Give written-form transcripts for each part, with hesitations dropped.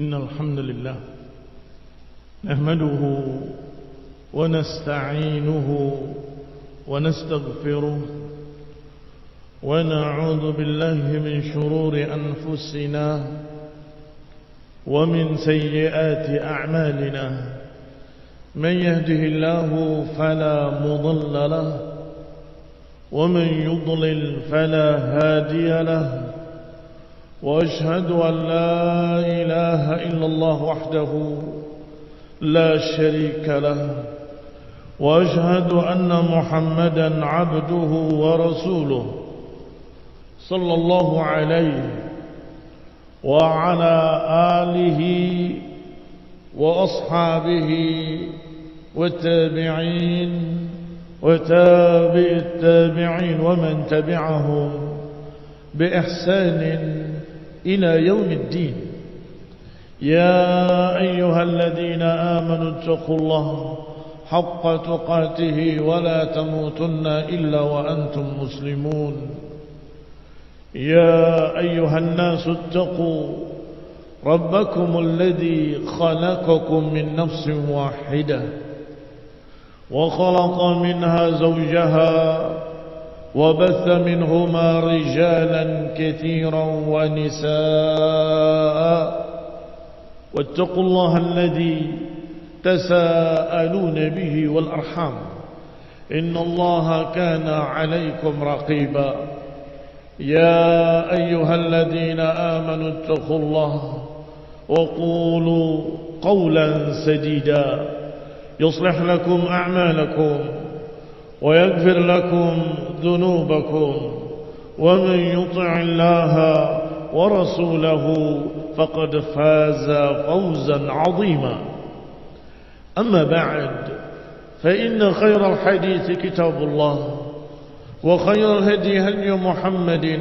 إن الحمد لله نحمده ونستعينه ونستغفره ونعوذ بالله من شرور أنفسنا ومن سيئات أعمالنا من يهده الله فلا مضل له ومن يضلل فلا هادي له وأشهد أن لا إله إلا الله وحده لا شريك له وأشهد أن محمدا عبده ورسوله صلى الله عليه وعلى آله وأصحابه والتابعين وتابع التابعين ومن تبعهم بإحسان إلى يوم الدين. يا أيها الذين آمنوا اتقوا الله حق تقاته ولا تموتن إلا وأنتم مسلمون. يا أيها الناس اتقوا ربكم الذي خلقكم من نفس واحدة وخلق منها زوجها وبث منهما رجالا كثيرا ونساء واتقوا الله الذي تساءلون به والأرحام إن الله كان عليكم رقيبا. يا أيها الذين آمنوا اتقوا الله وقولوا قولا سديدا يصلح لكم أعمالكم ويغفر لكم ذنوبكم ومن يطع الله ورسوله فقد فاز فوزا عظيما. أما بعد فإن خير الحديث كتاب الله وخير الهدي هدي محمد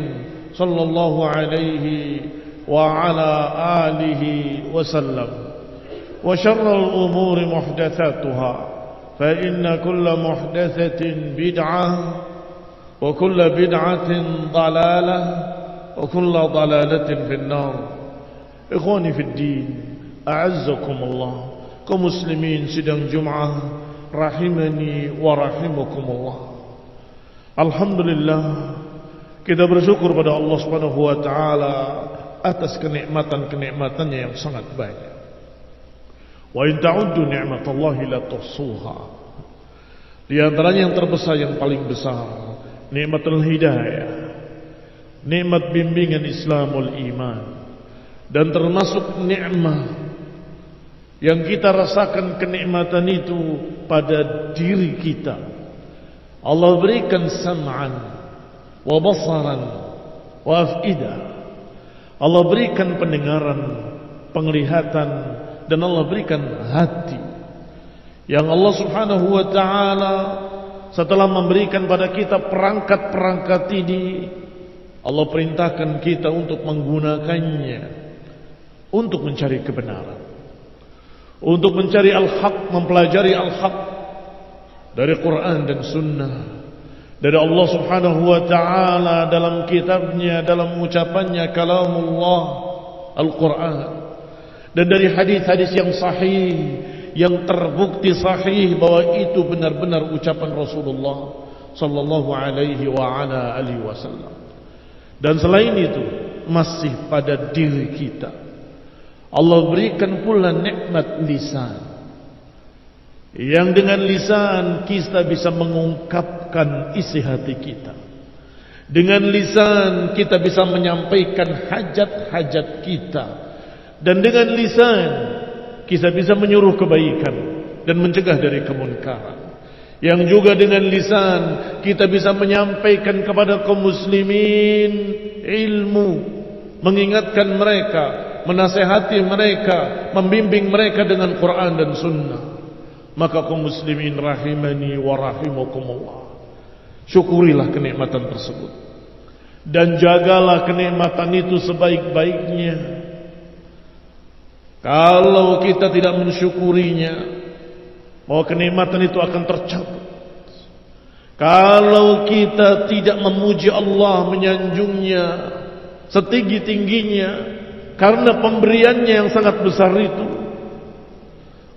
صلى الله عليه وعلى آله وسلم وشر الأمور محدثاتها فإن كل محدثة بدعة وكل بدعة ضلالة وكل ضلالة في النار. إخواني في الدين أعزكم الله كمسلمين sidang Jum'ah rahimani wa rahimakumullah. Alhamdulillah, kita bersyukur pada Allah Subhanahu wa taala atas kenikmatan-kenikmatannya yang sangat banyak. Wa in ta'uddu ni'matallahi la tuhsuha. Di antaranya yang terbesar, yang paling besar, nikmatul hidayah, nikmat bimbingan Islamul iman, dan termasuk nikmat yang kita rasakan kenikmatan itu pada diri kita. Allah berikan sam'an wa basaran wa af'idah. Allah berikan pendengaran, penglihatan, dan Allah berikan hati. Yang Allah Subhanahu wa ta'ala setelah memberikan pada kita perangkat-perangkat ini, Allah perintahkan kita untuk menggunakannya untuk mencari kebenaran, untuk mencari al-haq, mempelajari al-haq dari Quran dan Sunnah, dari Allah Subhanahu wa ta'ala dalam kitabnya, dalam ucapannya kalamullah Al-Quran, dan dari hadis-hadis yang sahih, yang terbukti sahih bahwa itu benar-benar ucapan Rasulullah sallallahu alaihi wa ala alihi wasallam. Dan selain itu masih pada diri kita Allah berikan pula nikmat lisan, yang dengan lisan kita bisa mengungkapkan isi hati kita. Dengan lisan kita bisa menyampaikan hajat-hajat kita. Dan dengan lisan kita bisa menyuruh kebaikan dan mencegah dari kemunkaran. Yang juga dengan lisan kita bisa menyampaikan kepada kaum muslimin ilmu, mengingatkan mereka, menasihati mereka, membimbing mereka dengan Quran dan Sunnah. Maka kaum muslimin rahimani wa rahimakumullah, syukurilah kenikmatan tersebut dan jagalah kenikmatan itu sebaik-baiknya. Kalau kita tidak mensyukurinya, bahwa kenikmatan itu akan tercabut. Kalau kita tidak memuji Allah, menyanjungnya setinggi-tingginya, karena pemberiannya yang sangat besar itu,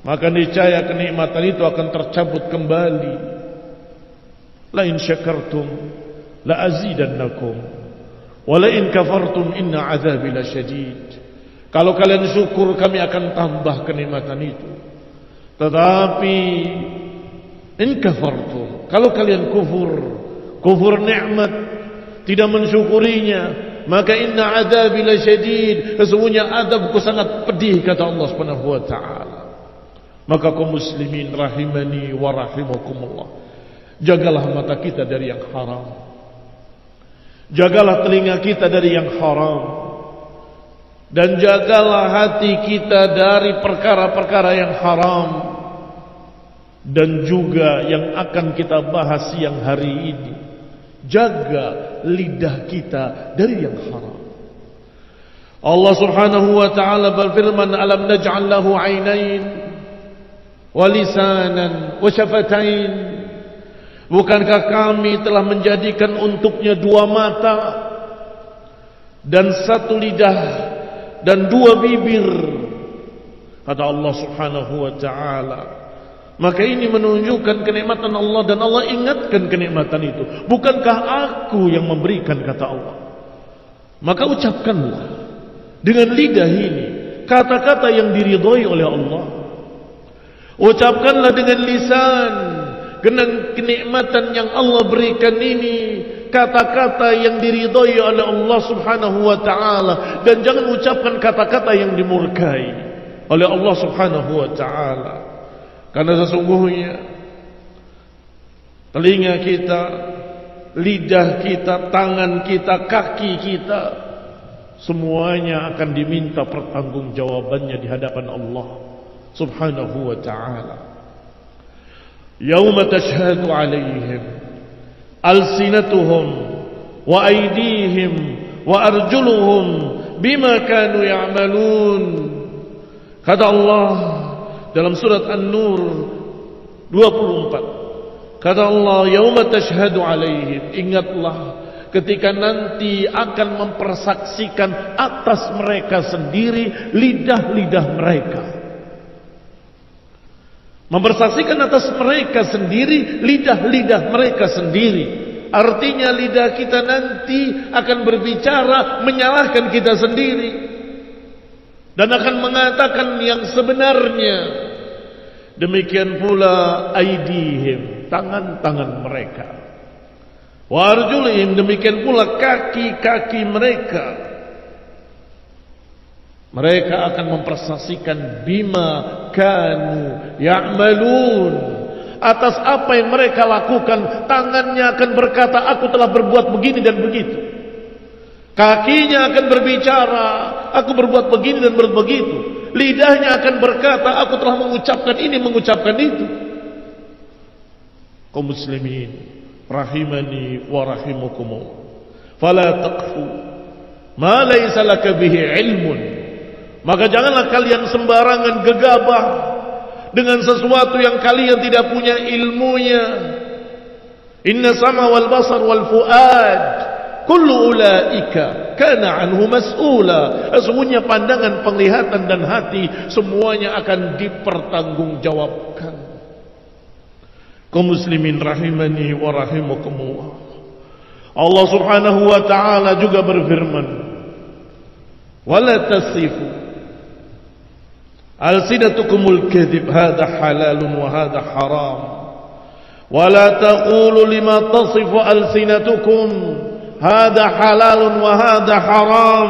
maka niscaya kenikmatan itu akan tercabut kembali. La in syakartum la azidannakum wa la in kafartum inna azabi lasyadid. Kalau kalian syukur, kami akan tambah kenikmatan itu. Tetapi in kafartum, kalau kalian kufur nikmat, tidak mensyukurinya, maka inna azabi lasyadid, sesungguhnya azabku sangat pedih, kata Allah Subhanahu wa taala. Maka kaum muslimin rahimani wa rahimakumullah, jagalah mata kita dari yang haram, jagalah telinga kita dari yang haram, dan jagalah hati kita dari perkara-perkara yang haram. Dan juga yang akan kita bahas siang hari ini, jaga lidah kita dari yang haram. Allah Subhanahu wa taala berfirman, alam naj'al lahu 'ainain wa lisanan wa syafatain. Bukankah kami telah menjadikan untuknya 2 mata dan 1 lidah dan 2 bibir, kata Allah Subhanahu wa taala. Maka ini menunjukkan kenikmatan Allah, dan Allah ingatkan kenikmatan itu. Bukankah aku yang memberikan, kata Allah. Maka ucapkanlah dengan lidah ini kata-kata yang diridhoi oleh Allah. Ucapkanlah dengan lisan, dengan kenikmatan yang Allah berikan ini, kata-kata yang diridhoi oleh Allah Subhanahu wa taala. Dan jangan ucapkan kata-kata yang dimurkai oleh Allah Subhanahu wa taala. Karena sesungguhnya telinga kita, lidah kita, tangan kita, kaki kita, semuanya akan diminta pertanggungjawabannya di hadapan Allah Subhanahu wa ta'ala. Yauma tashhadu 'alaihim alsinatuhum wa aydihim wa arjuluhum bima kanu ya'malun. Kata Allah dalam surat An-Nur 24, kata Allah, yauma tashhadu 'alaihim, ingatlah ketika nanti akan mempersaksikan atas mereka sendiri lidah-lidah mereka. Mempersaksikan atas mereka sendiri lidah-lidah mereka sendiri. Artinya lidah kita nanti akan berbicara menyalahkan kita sendiri, dan akan mengatakan yang sebenarnya. Demikian pula aidihim, tangan-tangan mereka. Wa arjulihim, demikian pula kaki-kaki mereka. Mereka akan mempersaksikan bima kanu ya'malun, atas apa yang mereka lakukan. Tangannya akan berkata, aku telah berbuat begini dan begitu. Kakinya akan berbicara, aku berbuat begini dan berbuat begitu. Lidahnya akan berkata, aku telah mengucapkan ini, mengucapkan itu. Kaum muslimin rahimani wa rahimakumullah, fala taqfu ma laysa laka bihi ilmun. Maka janganlah kalian sembarangan gegabah dengan sesuatu yang kalian tidak punya ilmunya. Inna sama wal basar wal fuad kullu ulaika kana anhu mas'ula. Sesungguhnya pandangan, penglihatan dan hati semuanya akan dipertanggungjawabkan. Kaum muslimin rahimani wa rahimakumullah, Allah Subhanahu wa taala juga berfirman, wala tasifu alsinatukumul kadhib hadha halalun wa hadha haram wala taqulu lima tasifu alsinatukum hadha halalun wa hadha haram.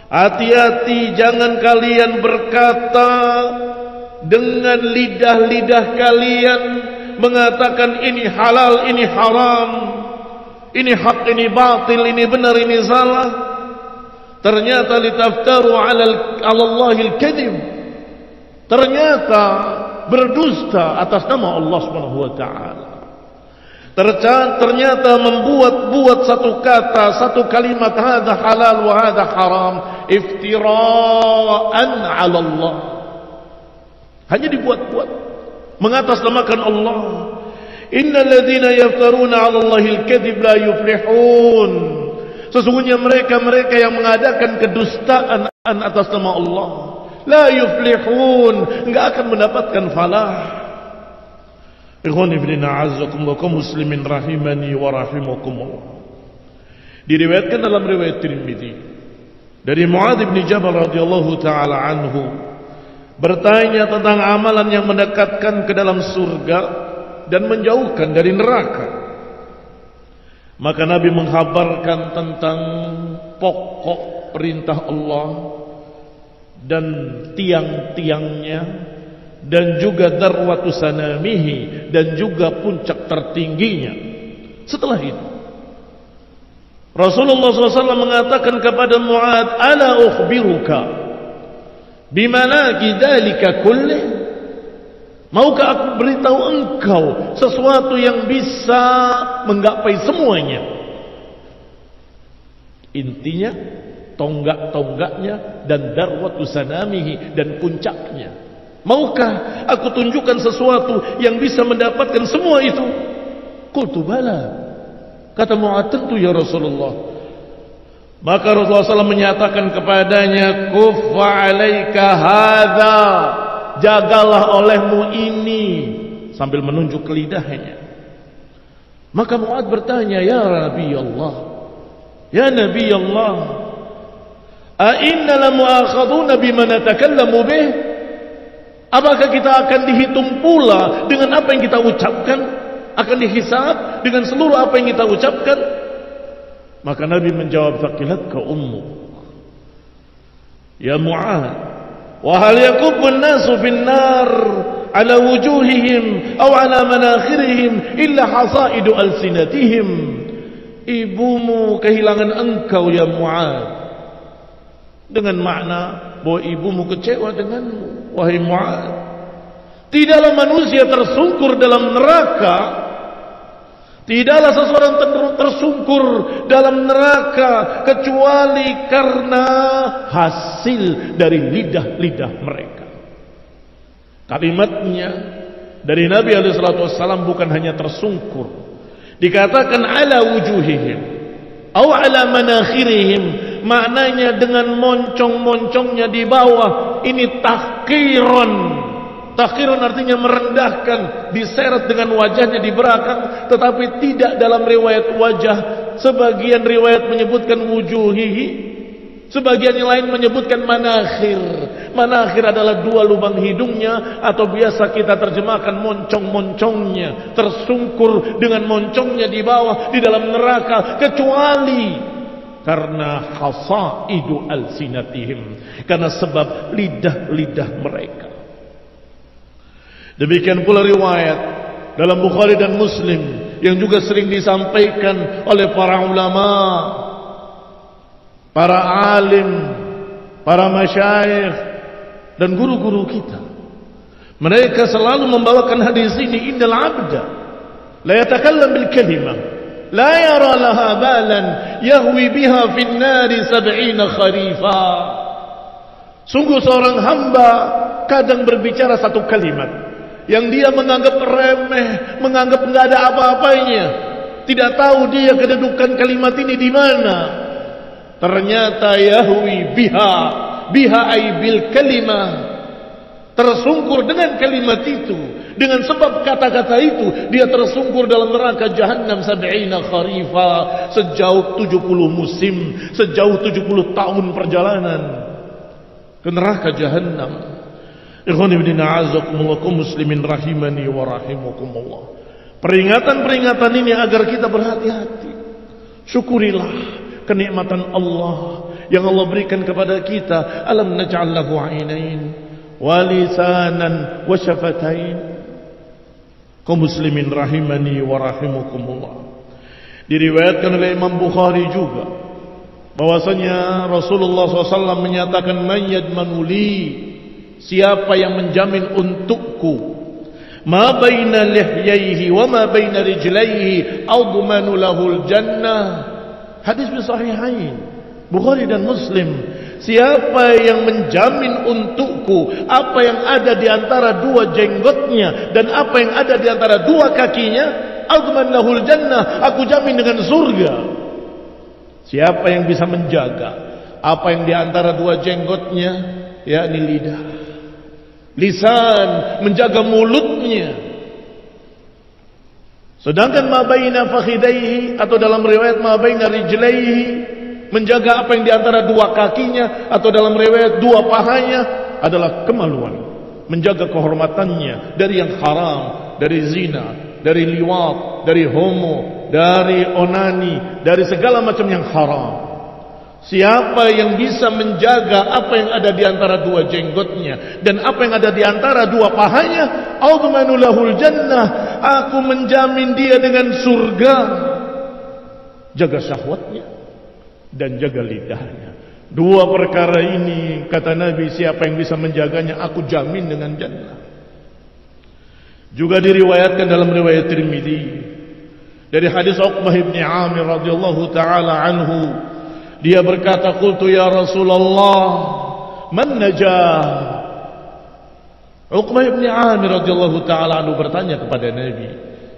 Hati-hati, jangan kalian berkata dengan lidah-lidah kalian, mengatakan ini halal, ini haram, ini hak, ini batil, ini benar, ini salah. Ternyata litaftaru ala Allahil kadhib, ternyata berdusta atas nama Allah Subhanahu wa taala. Ternyata membuat-buat satu kata, satu kalimat, hadza halal wa hadza haram, iftiraan 'ala Allah. Hanya dibuat-buat, mengatasnamakan Allah. Innal ladzina yaftaruna 'ala Allahil kadhib la yuflihun. Sesungguhnya mereka-mereka yang mengadakan kedustaan atas nama Allah, la yuflihun, enggak akan mendapatkan falah. Ikhwani fillah, a'azzakumullah, kaum muslimin rahimani wa rahimakumullah. Diriwayatkan dalam riwayat Tirmidzi dari Muadz bin Jabal radhiyallahu taala anhu, bertanya tentang amalan yang mendekatkan ke dalam surga dan menjauhkan dari neraka. Maka Nabi menghabarkan tentang pokok perintah Allah dan tiang-tiangnya, dan juga darwatu sanamihi, dan juga puncak tertingginya. Setelah itu Rasulullah SAW mengatakan kepada Muadz, ala ukhbiruka bimanaki dzalika kullih, maukah aku beritahu engkau sesuatu yang bisa menggapai semuanya? Intinya tonggak-tonggaknya dan darwatu sanamihi, dan puncaknya. Maukah aku tunjukkan sesuatu yang bisa mendapatkan semua itu? Qultu bala. Kata Muadz, tentu ya Rasulullah. Maka Rasulullah SAW menyatakan kepadanya, kuffa alaika hadza, jagalah olehmu ini, sambil menunjuk ke lidahnya. Maka Muadz bertanya, ya Nabi Allah, ya Nabi Allah, a inna la mu'akhaduna bima natakallamu bih, apakah kita akan dihitung pula dengan apa yang kita ucapkan? Akan dihisab dengan seluruh apa yang kita ucapkan? Maka Nabi menjawab, thaqilatka ummuk ya Mu'adz, wa hal yakubbu an-nasu fin nar ala wujuhihim aw ala manakhirihim illa hasaidu alsinatihim. Ibumu kehilangan engkau ya Mu'adz, dengan makna bahwa ibumu kecewa denganmu wahai Mu'adz. Tidaklah manusia tersungkur dalam neraka, tidaklah seseorang tersungkur dalam neraka kecuali karena hasil dari lidah-lidah mereka. Kalimatnya dari Nabi SAW bukan hanya tersungkur, dikatakan ala wujuhihim atau ala manakhirihim, maknanya dengan moncong-moncongnya di bawah. Ini tahqiran. Tahqiran artinya merendahkan, diseret dengan wajahnya di belakang, tetapi tidak dalam riwayat wajah. Sebagian riwayat menyebutkan wujuhihi, sebagian yang lain menyebutkan manakhir. Manakhir adalah dua lubang hidungnya, atau biasa kita terjemahkan moncong-moncongnya, tersungkur dengan moncongnya di bawah di dalam neraka, kecuali karena hasaidu alsinatihim, karena sebab lidah-lidah mereka. Demikian pula riwayat dalam Bukhari dan Muslim yang juga sering disampaikan oleh para ulama, para alim, para masyayikh dan guru-guru kita. Mereka selalu membawakan hadis ini, innal abda la yatakallam bil kalimah la yara laha balan yahwi biha fin nari 70 kharifa. Sungguh seorang hamba kadang berbicara satu kalimat yang dia menganggap remeh, menganggap enggak ada apa-apanya, tidak tahu dia kedudukan kalimat ini di mana. Ternyata yahwi biha ay bil kalimah, tersungkur dengan kalimat itu, dengan sebab kata-kata itu dia tersungkur dalam neraka Jahannam 70 kharifa, sejauh 70 musim, sejauh 70 tahun perjalanan ke neraka Jahannam. Ikhwani fillah, a'azzakumullah, kaum muslimin rahimani wa rahimakumullah. Peringatan-peringatan ini agar kita berhati-hati. Syukurilah kenikmatan Allah yang Allah berikan kepada kita. Alam naj'al lahu 'ainain wa lisanan wa syafatain. Kaum muslimin rahimani wa rahimakumullah. Diriwayatkan oleh Imam Bukhari juga bahwasanya Rasulullah SAW menyatakan, man yadmanu li, siapa yang menjamin untukku, ma baina lihyaihi wa ma baina rijlaihi admanu lahul jannah. Hadis fi sahihain Bukhari dan Muslim. Siapa yang menjamin untukku apa yang ada di antara dua jenggotnya dan apa yang ada di antara dua kakinya, adman lahul jannah, aku jamin dengan surga. Siapa yang bisa menjaga apa yang di antara dua jenggotnya, yakni lidah. Lisan menjaga mulutnya. Sedangkan ma baina fakhidaihi, atau dalam riwayat ma baina rijlaihi, menjaga apa yang di antara dua kakinya, atau dalam riwayat dua pahanya, adalah kemaluan. Menjaga kehormatannya dari yang haram, dari zina, dari liwat, dari homo, dari onani, dari segala macam yang haram. Siapa yang bisa menjaga apa yang ada di antara dua jenggotnya dan apa yang ada di antara dua pahanya, admanu lahul jannah, aku menjamin dia dengan surga. Jaga syahwatnya dan jaga lidahnya. Dua perkara ini, kata Nabi, siapa yang bisa menjaganya, aku jamin dengan jannah. Juga diriwayatkan dalam riwayat Tirmidzi dari hadis Uqbah bin Amir radhiyallahu taala anhu, dia berkata, qultu ya Rasulullah, man najah? Uqbah bin Amir radhiyallahu taala anhu bertanya kepada Nabi,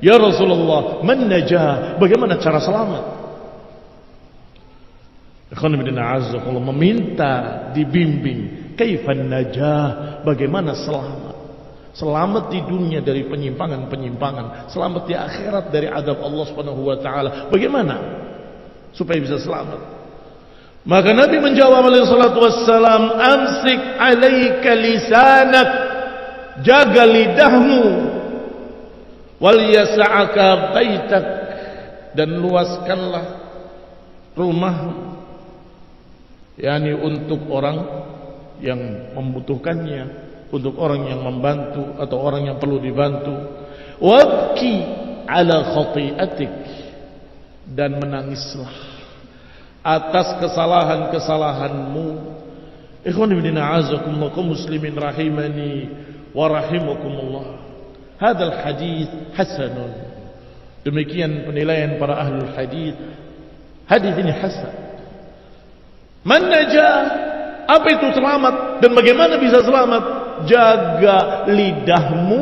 ya Rasulullah, man najah? Bagaimana cara selamat? Ikhwan bin a'azzakallah, meminta dibimbing, kaifan najah? Bagaimana selamat? Selamat di dunia dari penyimpangan-penyimpangan, selamat di akhirat dari adab Allah Subhanahu wa taala. Bagaimana supaya bisa selamat? Maka Nabi menjawab alaihi salatu wassalam, amsik alaika lisanak, jaga lidahmu, wal yas'aka baitak, dan luaskanlah rumahmu, yakni untuk orang yang membutuhkannya, untuk orang yang membantu atau orang yang perlu dibantu. Wabki ala khati'atik, dan menangislah atas kesalahan-kesalahanmu. Ikhwan fillah a'azakumullah, kaum muslimin rahimani wa rahimakumullah. Hadzal hadis hasanun. Demikian penilaian para ahlul hadis. Hadis ini hasan. Man najah? Apa itu selamat dan bagaimana bisa selamat? Jaga lidahmu,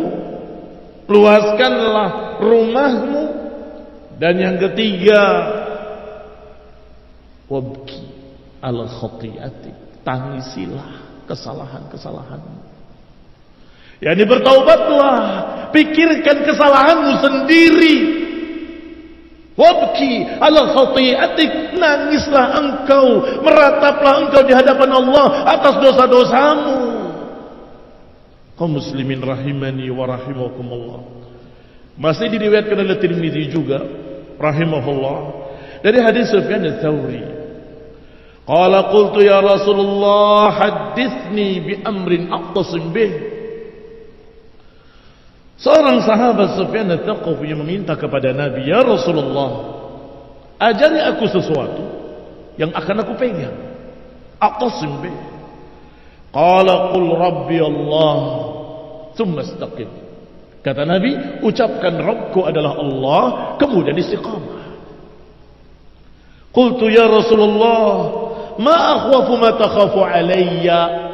luaskanlah rumahmu, dan yang ketiga, wabki ala khati'atik, tangisilah kesalahan-kesalahanmu. Yani bertaubatlah, pikirkan kesalahanmu sendiri. Wabki ala khati'atik, nangislah engkau, merataplah engkau di hadapan Allah atas dosa-dosamu. Kaum muslimin rahimani wa rahimakumullah. Masih diriwayatkan oleh Tirmidzi juga rahimahullah dari hadis Sufyan ats-Tsauri. Qala qultu ya Rasulullah, hadithni bi amrin aqtasim bih. Seorang sahabat Sufyan ats-Tsaqafi yang meminta kepada Nabi, ya Rasulullah, ajari aku sesuatu yang akan aku pegang. Aqtasim bih. Qala qul rabbi Allah thumma istaqim. Kata Nabi, ucapkan Rabbku adalah Allah, kemudian istiqamah. Qultu ya Rasulullah, ma akhwafu ma takhafu alayya.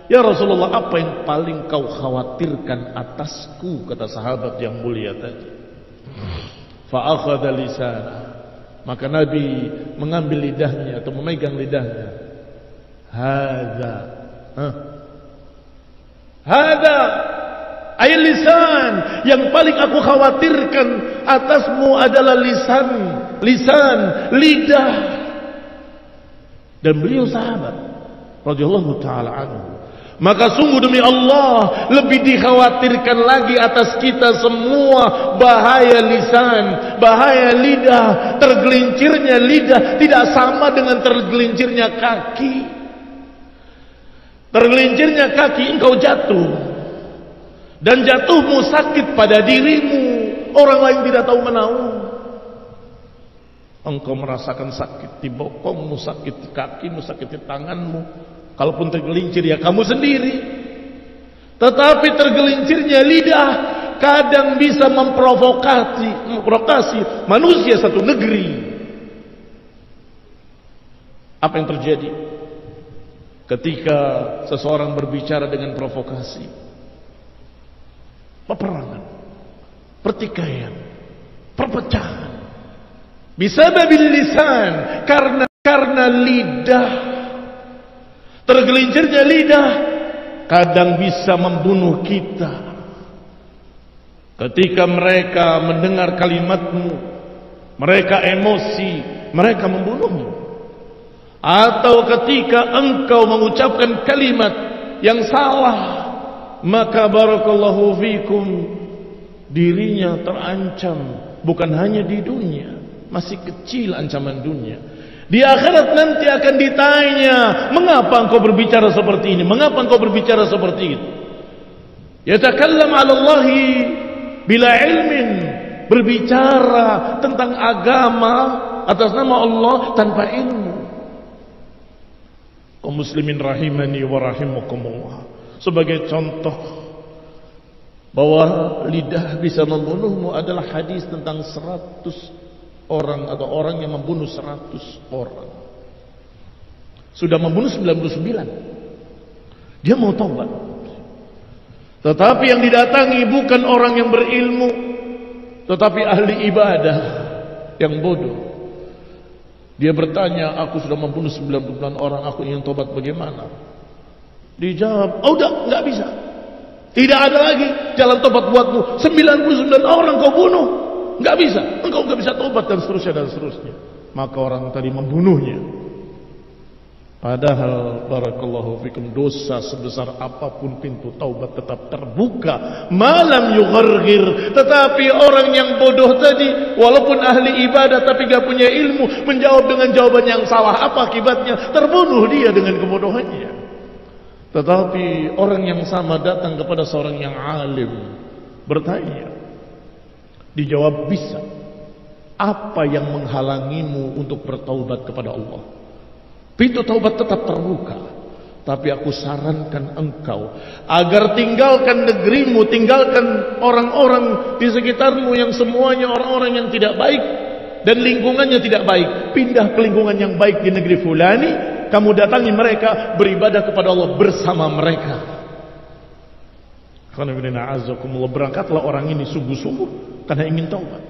Ya Rasulullah, apa yang paling kau khawatirkan atasku? Kata sahabat yang mulia tadi. Fa akhadha lisana. Maka Nabi mengambil lidahnya atau memegang lidahnya. Hada ay lisan, yang paling aku khawatirkan atasmu adalah lisan, lidah. Dan beliau sahabat radhiyallahu taala anhu. Maka sungguh demi Allah, lebih dikhawatirkan lagi atas kita semua bahaya lisan, bahaya lidah. Tergelincirnya lidah tidak sama dengan tergelincirnya kaki. Tergelincirnya kaki, engkau jatuh, dan jatuhmu sakit pada dirimu, orang lain tidak tahu menahu. Engkau merasakan sakit di bokongmu, sakit di kakimu, sakit di tanganmu. Kalaupun tergelincir ya kamu sendiri. Tetapi tergelincirnya lidah kadang bisa memprovokasi manusia satu negeri. Apa yang terjadi ketika seseorang berbicara dengan provokasi? Peperangan, pertikaian, perpecahan. Bisababil lisan, karena karena lidah, tergelincirnya lidah kadang bisa membunuh kita. Ketika mereka mendengar kalimatmu, mereka emosi, mereka membunuhmu. Atau ketika engkau mengucapkan kalimat yang salah, maka barakallahu fikum, dirinya terancam. Bukan hanya di dunia, masih kecil ancaman dunia. Di akhirat nanti akan ditanya, mengapa engkau berbicara seperti ini? Mengapa engkau berbicara seperti itu? Yatakallam 'ala Allahi bila ilmin, berbicara tentang agama atas nama Allah tanpa ilmu. Kaum muslimin rahimani wa rahimakumullah, sebagai contoh bahwa lidah bisa membunuhmu adalah hadis tentang 100 orang atau orang yang membunuh 100 orang. Sudah membunuh 99. Dia mau taubat. Tetapi yang didatangi bukan orang yang berilmu, tetapi ahli ibadah yang bodoh. Dia bertanya, aku sudah membunuh 99 orang, aku ingin taubat, bagaimana? Dijawab, oh udah, nggak bisa. Tidak ada lagi jalan taubat buatmu. 99 orang kau bunuh, nggak bisa. Engkau nggak bisa taubat, dan seterusnya dan seterusnya. Maka orang tadi membunuhnya. Padahal barakallahu fikum, dosa sebesar apapun pintu taubat tetap terbuka malam yughargir. Tetapi orang yang bodoh tadi, walaupun ahli ibadah tapi gak punya ilmu, menjawab dengan jawaban yang salah. Apa akibatnya? Terbunuh dia dengan kebodohannya. Tetapi orang yang sama datang kepada seorang yang alim, bertanya, dijawab bisa. Apa yang menghalangimu untuk bertaubat kepada Allah? Pintu taubat tetap terbuka. Tapi aku sarankan engkau agar tinggalkan negerimu, tinggalkan orang-orang di sekitarmu yang semuanya orang-orang yang tidak baik dan lingkungannya tidak baik. Pindah ke lingkungan yang baik di negeri fulani. Kamu datangi mereka, beribadah kepada Allah bersama mereka. Berangkatlah orang ini sungguh-sungguh karena ingin taubat.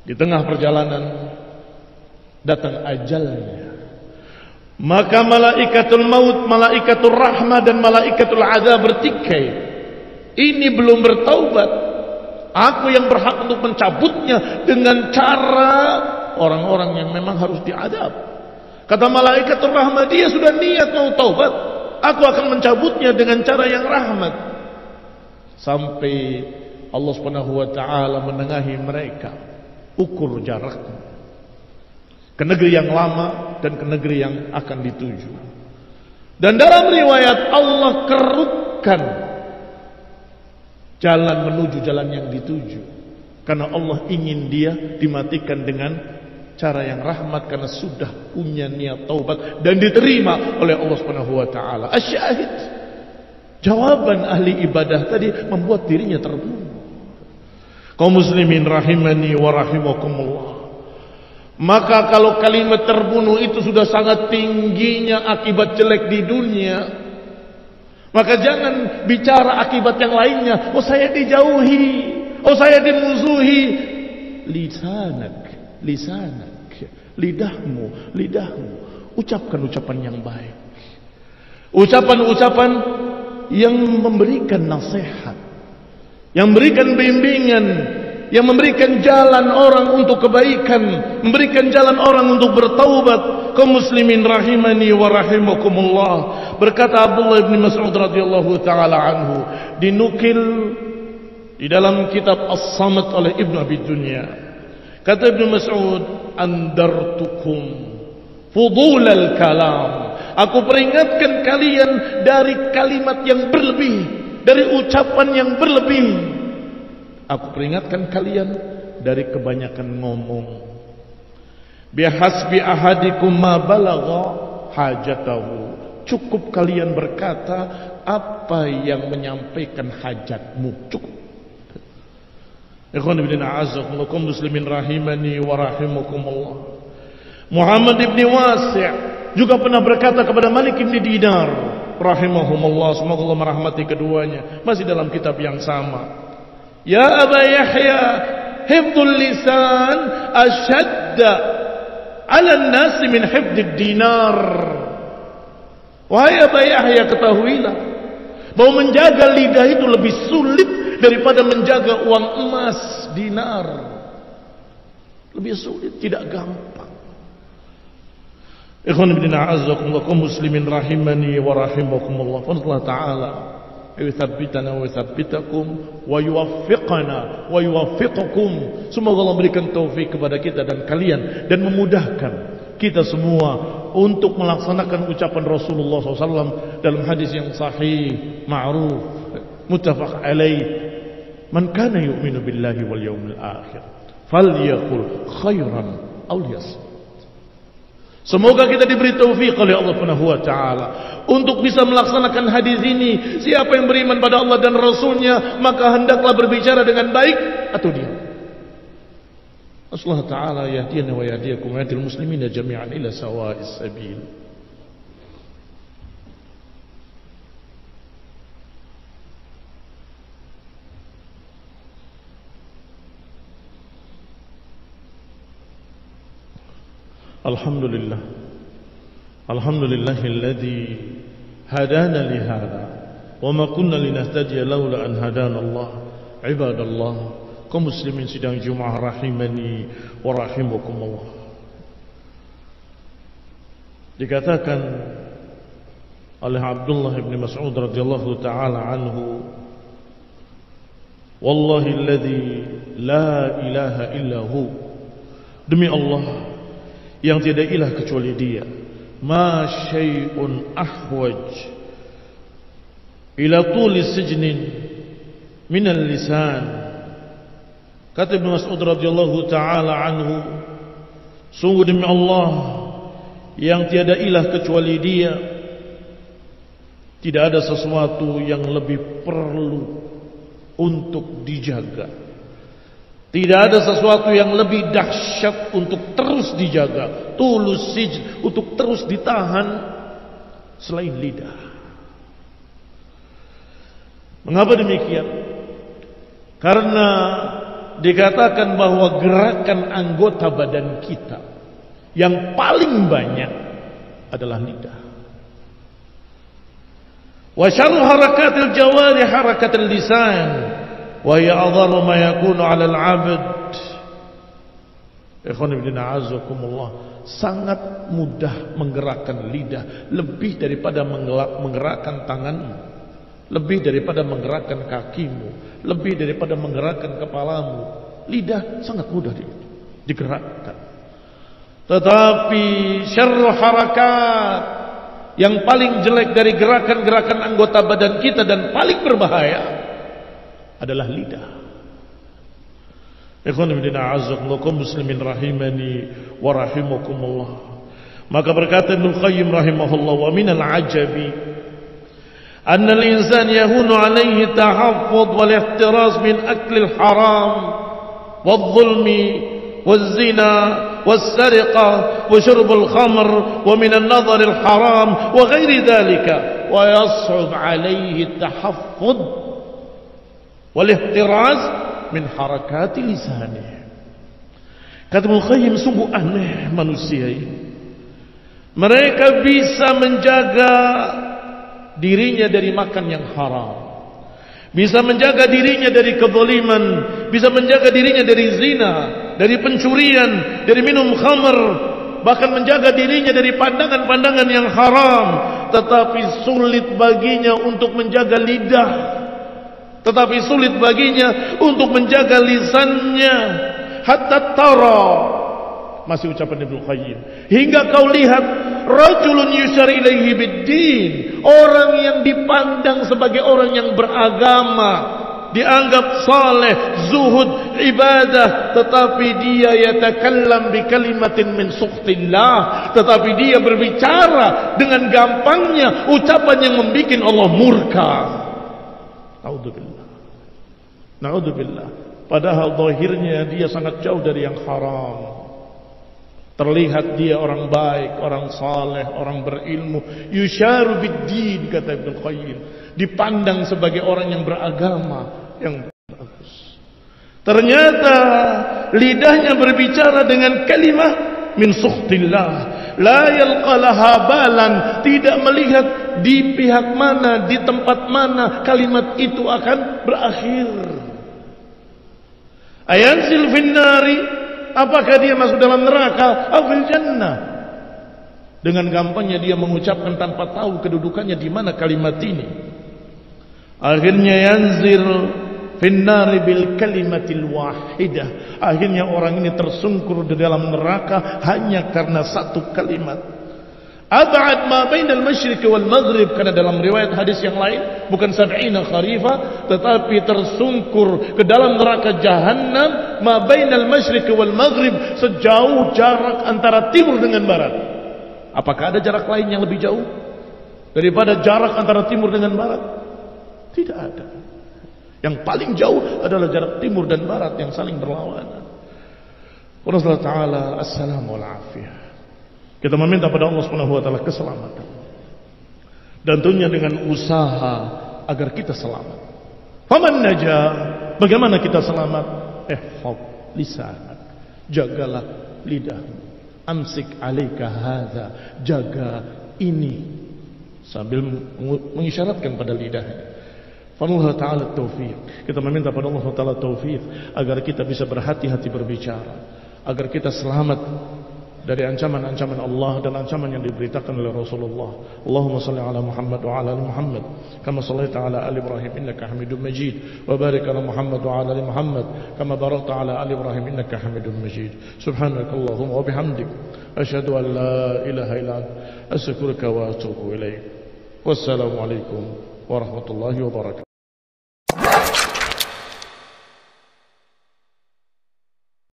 Di tengah perjalanan datang ajalnya. Maka malaikatul maut, malaikatul rahmah dan malaikatul azab bertikai. Ini belum bertaubat. Aku yang berhak untuk mencabutnya dengan cara orang-orang yang memang harus diadab. Kata malaikatul rahmah, dia sudah niat mau taubat. Aku akan mencabutnya dengan cara yang rahmat. Sampai Allah Subhanahu wa taala menengahi mereka. Ukur jaraknya ke negeri yang lama dan ke negeri yang akan dituju. Dan dalam riwayat Allah kerutkan jalan menuju jalan yang dituju, karena Allah ingin dia dimatikan dengan cara yang rahmat, karena sudah punya niat taubat dan diterima oleh Allah Subhanahu wa taala. Asyahid, jawaban ahli ibadah tadi membuat dirinya terbunuh. Kaum muslimin rahimani wa rahimakumullah. Maka kalau kalimat terbunuh itu sudah sangat tingginya akibat jelek di dunia, maka jangan bicara akibat yang lainnya. Oh saya dijauhi, oh saya dimusuhi. Lisanak, lidahmu, ucapkan ucapan yang baik, ucapan-ucapan yang memberikan nasihat, yang memberikan bimbingan, yang memberikan jalan orang untuk kebaikan, memberikan jalan orang untuk bertaubat. Kaum muslimin rahimani wa rahimakumullah. Berkata Abdullah bin Mas'ud radhiyallahu taala anhu, dinukil di dalam kitab As-Samad oleh Ibnu Abi Dunya. Kata Ibnu Mas'ud, andartukum fudulal kalam. Aku peringatkan kalian dari kalimat yang berlebih, dari ucapan yang berlebih. Aku peringatkan kalian dari kebanyakan ngomong. Bihasbi ahadikum ma balagha hajatahu. Cukup kalian berkata apa yang menyampaikan hajatmu. Cukup. Ikhwan ibn a'azzakumullah, muslimin rahimani wa rahimakumullah. Muhammad ibn Wasi' juga pernah berkata kepada Malik ibn Dinar rahimahumullah, semoga Allah merahmati keduanya, masih dalam kitab yang sama. Ya Aba Yahya, hifdzul lisan ashadda 'ala an-nasi min hifdzid dinar. Wahai Aba Yahya, ketahuilah bahwa menjaga lidah itu lebih sulit daripada menjaga uang emas dinar. Lebih sulit, tidak gampang. Ikhwan fillah, a'azzakumullah, kaum muslimin rahimani wa rahimakumullah. Allah Ta'ala yuthabbitana wa yuthabbitakum wa yuwaffiqana wa yuwaffiqukum. Semoga Allah berikan taufik kepada kita dan kalian, dan memudahkan kita semua untuk melaksanakan ucapan Rasulullah SAW dalam hadis yang sahih, ma'ruf, muttafaq alaih, man kana yu'minu billahi wal yawmil akhir falyaqul khairan aw liyasmut. Semoga kita diberi taufik oleh Allah Subhanahu wa taala untuk bisa melaksanakan hadis ini. Siapa yang beriman pada Allah dan Rasulnya, maka hendaklah berbicara dengan baik atau diam. Allah Ta'ala yahdina wa yahdiyakum wa yahdil muslimina jami'an ila sawa'is sabil. Alhamdulillah. Alhamdulillahilladzi hadana li hadha wa ma kunna linahtadiya laula an hadana Allah. Ibadallah, kaum muslimin sidang Jumat rahimani wa rahimakumullah. Dikatakan oleh Abdullah bin Mas'ud radhiyallahu taala anhu, wallahi alladzi la ilaha illa hu, demi Allah yang tidak ilah kecuali Dia, ma syai'un ahwaj ila tuli sijnin minal lisan. Kata Ibnu Mas'ud radhiyallahu taala anhu, sungguh demi Allah yang tiada ilah kecuali Dia, tidak ada sesuatu yang lebih perlu untuk dijaga. Tidak ada sesuatu yang lebih dahsyat untuk terus dijaga, tulus sijn, untuk terus ditahan, selain lidah. Mengapa demikian? Karena dikatakan bahwa gerakan anggota badan kita yang paling banyak adalah lidah. Wa syarru harakatil jawari harakatil lisan, wa hiya adharu ma yakunu 'ala al-'abd. Ikhwan fillah, a'azzakumullah, sangat mudah menggerakkan lidah, lebih daripada menggerakkan tanganmu, lebih daripada menggerakkan kakimu, lebih daripada menggerakkan kepalamu. Lidah sangat mudah digerakkan. Tetapi syarru harakat, yang paling jelek dari gerakan-gerakan anggota badan kita dan paling berbahaya adalah lidah. Ikhwan fillah, a'azzakumullah, kaum muslimin rahimani wa rahimakumullah. Maka berkata Ibnu Qayyim rahimahullah, wa minal ajabi anna al-insan yahunu alayhi tahaffuz wal ihtiraz min akli al-haram wal-zulmi wal-zina wal-sariqa wa shurb al-khamr wa min an-nadhar al-haram wa ghairi dhalika, wa yas'ub alayhi tahaffuz wal-ihtiraz min harakati lisanih. Kata Ibnu Qayyim, sungguh aneh manusia ini. Mereka bisa menjaga dirinya dari makan yang haram, bisa menjaga dirinya dari kezaliman, bisa menjaga dirinya dari zina, dari pencurian, dari minum khamr, bahkan menjaga dirinya dari pandangan-pandangan yang haram. Tetapi sulit baginya untuk menjaga lidah, tetapi sulit baginya untuk menjaga lisannya. Hatta tara, masih ucapan Ibnu Qayyim, hingga kau lihat rajulun yusyar ilaihi biddin, orang yang dipandang sebagai orang yang beragama, dianggap saleh, zuhud, ibadah, tetapi dia yatakallam bi kalimatin min sukhtillah, tetapi dia berbicara dengan gampangnya ucapan yang membuat Allah murka. Naudzubillah. Naudzubillah. Padahal zahirnya dia sangat jauh dari yang haram. Terlihat dia orang baik, orang saleh, orang berilmu. Yusharu biddin, kata Ibnu Qayyim, dipandang sebagai orang yang beragama, yang bagus. Ternyata lidahnya berbicara dengan kalimah min sukhtillah, la yalqalaha balan, tidak melihat di pihak mana, di tempat mana kalimat itu akan berakhir. Ayansil finnari, apakah dia masuk dalam neraka, afil jannah. Dengan gampangnya dia mengucapkan tanpa tahu kedudukannya di mana kalimat ini. Akhirnya yanzil finnari bil kalimatil wahidah. Akhirnya orang ini tersungkur di dalam neraka hanya karena satu kalimat. Ab'ad ma bainal masyriq wal maghrib, karena dalam riwayat hadis yang lain bukan 70 kharifah tetapi tersungkur ke dalam neraka jahanam ma bainal masyriq wal maghrib, sejauh jarak antara timur dengan barat. Apakah ada jarak lain yang lebih jauh daripada jarak antara timur dengan barat? Tidak ada. Yang paling jauh adalah jarak timur dan barat yang saling berlawanan. Allah Ta'ala assalamu alaikum. Kita meminta pada Allah Subhanahu wa taala keselamatan. Dan tentunya dengan usaha agar kita selamat. Faman najah, bagaimana kita selamat? Ihfaz lisanak, jagalah lidahmu. Amsik alaika hadza, jaga ini, sambil mengisyaratkan pada lidahnya. Allah Ta'ala taufiq. Kita meminta pada Allah Ta'ala taufiq agar kita bisa berhati-hati berbicara, agar kita selamat dari ancaman-ancaman Allah dan ancaman yang diberitakan oleh Rasulullah. Allahumma salli ala Muhammad wa ala ali Muhammad kama sallaita ala ali Ibrahim innaka Hamidum Majid, wa barik ala Muhammad wa ala ali Muhammad kama barakta ala ali Ibrahim innaka Hamidum Majid. Subhanakallahumma wa bihamdik asyhadu an la ilaha illa anta astaghfiruka wa atubu ilaik. Wassalamu alaikum warahmatullahi wabarakatuh.